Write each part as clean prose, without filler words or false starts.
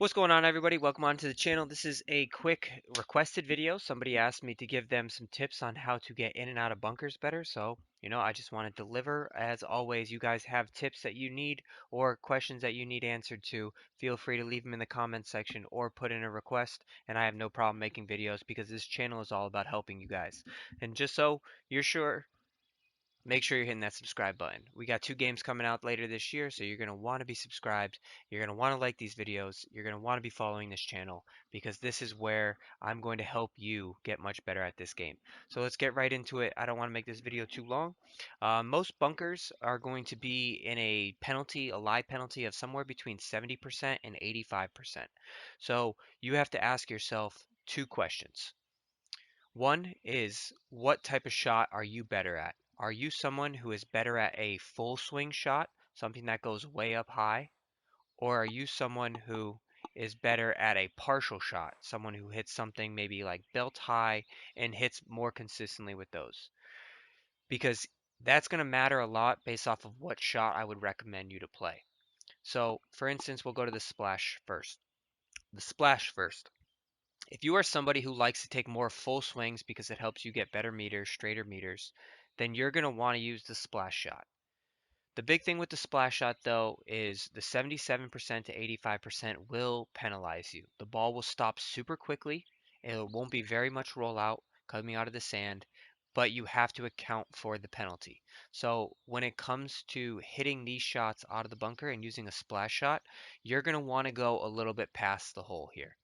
What's going on, everybody? Welcome on to the channel. This is a quick requested video. Somebody asked me to give them some tips on how to get in and out of bunkers better. So, I just want to deliver. As always, you guys have tips that you need or questions that you need answered to, feel free to leave them in the comments section or put in a request. And I have no problem making videos because this channel is all about helping you guys. And just so you're sure, make sure you're hitting that subscribe button. We got two games coming out later this year, so you're going to want to be subscribed. You're going to want to like these videos. You're going to want to be following this channel because this is where I'm going to help you get much better at this game. So let's get right into it. I don't want to make this video too long. Most bunkers are going to be in a live penalty of somewhere between 70% and 85%. So you have to ask yourself two questions. One is, what type of shot are you better at? Are you someone who is better at a full swing shot, something that goes way up high? Or are you someone who is better at a partial shot, someone who hits something maybe like belt high and hits more consistently with those? Because that's going to matter a lot based off of what shot I would recommend you to play. So, for instance, we'll go to the splash first. The splash first. If you are somebody who likes to take more full swings because it helps you get better meters, straighter meters, then you're going to want to use the splash shot. The big thing with the splash shot, though, is the 77% to 85% will penalize you. The ball will stop super quickly. It won't be very much rollout coming out of the sand, but you have to account for the penalty. So when it comes to hitting these shots out of the bunker and using a splash shot, you're going to want to go a little bit past the hole here.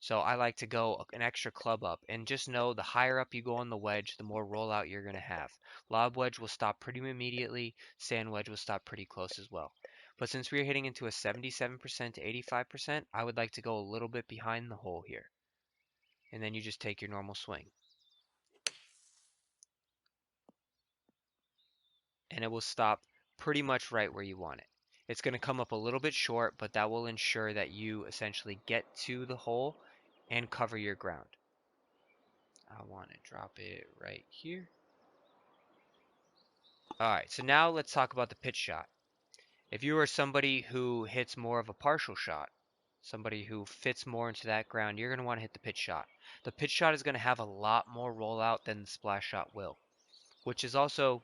So I like to go an extra club up, and just know the higher up you go on the wedge, the more rollout you're going to have. Lob wedge will stop pretty immediately, sand wedge will stop pretty close as well. But since we're hitting into a 77% to 85%, I would like to go a little bit behind the hole here. And then you just take your normal swing. And it will stop pretty much right where you want it. It's going to come up a little bit short, but that will ensure that you essentially get to the hole and cover your ground. I want to drop it right here. Alright, so now let's talk about the pitch shot. If you are somebody who hits more of a partial shot, somebody who fits more into that ground, you're going to want to hit the pitch shot. The pitch shot is going to have a lot more rollout than the splash shot will, which is also,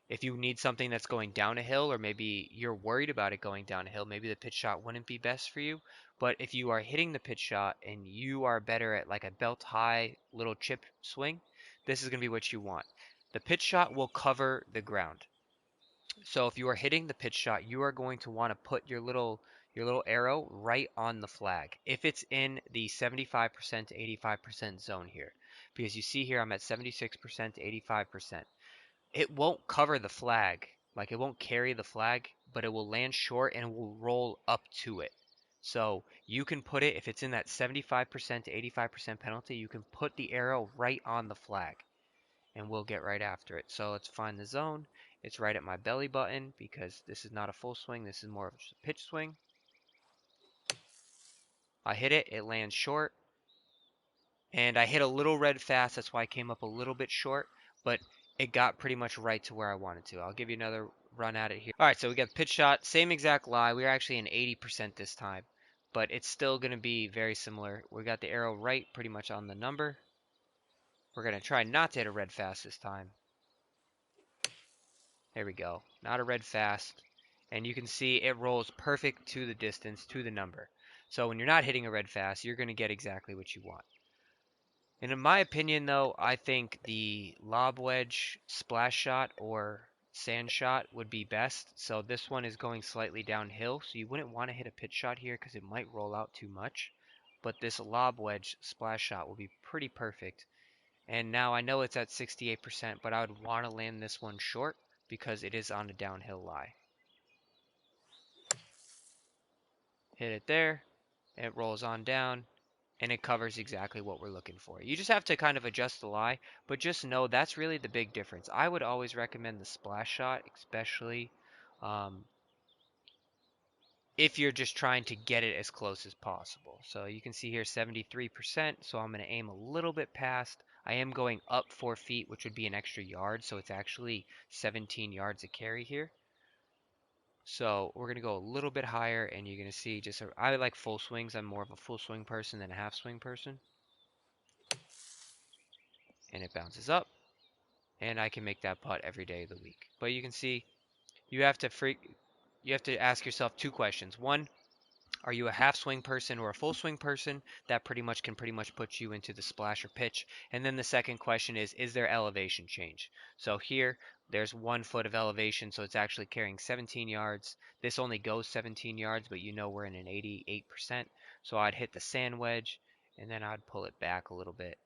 if you need something that's going down a hill or maybe you're worried about it going down a hill, maybe the pitch shot wouldn't be best for you. But if you are hitting the pitch shot and you are better at like a belt high little chip swing, this is going to be what you want. The pitch shot will cover the ground. So if you are hitting the pitch shot, you are going to want to put your little arrow right on the flag. If it's in the 75% to 85% zone here, because you see here I'm at 76% to 85%. It won't cover the flag, like it won't carry the flag, but it will land short and will roll up to it. So you can put it, if it's in that 75% to 85% penalty, you can put the arrow right on the flag and we'll get right after it. So let's find the zone. It's right at my belly button because this is not a full swing. This is more of just a pitch swing. I hit it. It lands short. And I hit a little red fast. That's why I came up a little bit short. But it got pretty much right to where I wanted to. I'll give you another run at it here. All right, so we got pitch shot. Same exact lie. We're actually in 80% this time. But it's still going to be very similar. We got the arrow right pretty much on the number. We're going to try not to hit a red fast this time. There we go. Not a red fast. And you can see it rolls perfect to the distance, to the number. So when you're not hitting a red fast, you're going to get exactly what you want. And in my opinion, though, I think the lob wedge splash shot or sand shot would be best. So this one is going slightly downhill, so you wouldn't want to hit a pitch shot here because it might roll out too much. But this lob wedge splash shot will be pretty perfect. And now I know it's at 68%, but I would want to land this one short because it is on a downhill lie. Hit it there, it rolls on down, and it covers exactly what we're looking for. You just have to kind of adjust the lie, but just know that's really the big difference. I would always recommend the splash shot, especially um, if you're just trying to get it as close as possible. So you can see here 73%, so I'm going to aim a little bit past. I am going up 4 feet, which would be an extra yard, so it's actually 17 yards of carry here. So we're gonna go a little bit higher, and you're gonna see just I like full swings. I'm more of a full swing person than a half swing person, and it bounces up, and I can make that putt every day of the week. But you can see you have to you have to ask yourself two questions. One, are you a half swing person or a full swing person? That pretty much put you into the splash or pitch. And then the second question is there elevation change? So here, there's 1 foot of elevation, so it's actually carrying 17 yards. This only goes 17 yards, but you know we're in an 88%. So I'd hit the sand wedge, and then I'd pull it back a little bit,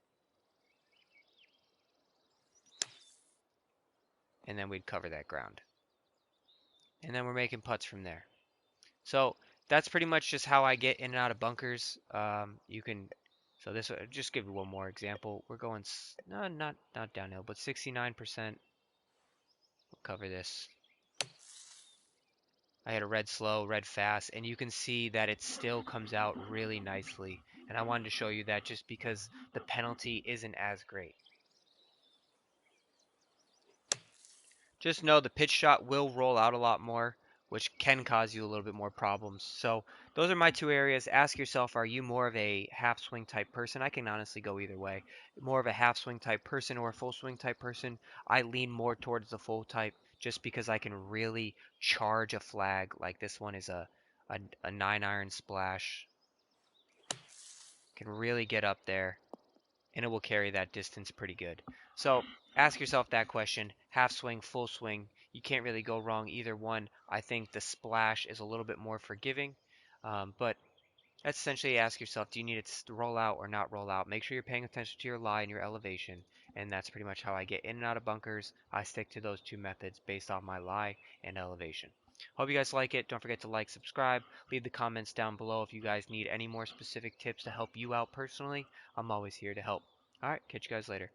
and then we'd cover that ground. And then we're making putts from there. So that's pretty much just how I get in and out of bunkers. You can, so this just give you one more example. We're going no, not downhill, but 69%. We'll cover this. I had a red slow, red fast, and you can see that it still comes out really nicely. And I wanted to show you that just because the penalty isn't as great. Just know the pitch shot will roll out a lot more, which can cause you a little bit more problems. So those are my two areas. Ask yourself, are you more of a half swing type person? I can honestly go either way. More of a half swing type person or a full swing type person? I lean more towards the full type just because I can really charge a flag. Like this one is a 9-iron splash. Can really get up there, and it will carry that distance pretty good. So ask yourself that question: half swing, full swing. You can't really go wrong either one. I think the splash is a little bit more forgiving, but that's essentially ask yourself: do you need it to roll out or not roll out? Make sure you're paying attention to your lie and your elevation, and that's pretty much how I get in and out of bunkers. I stick to those two methods based off my lie and elevation. Hope you guys like it. Don't forget to like, subscribe, leave the comments down below if you guys need any more specific tips to help you out personally. I'm always here to help. All right, catch you guys later.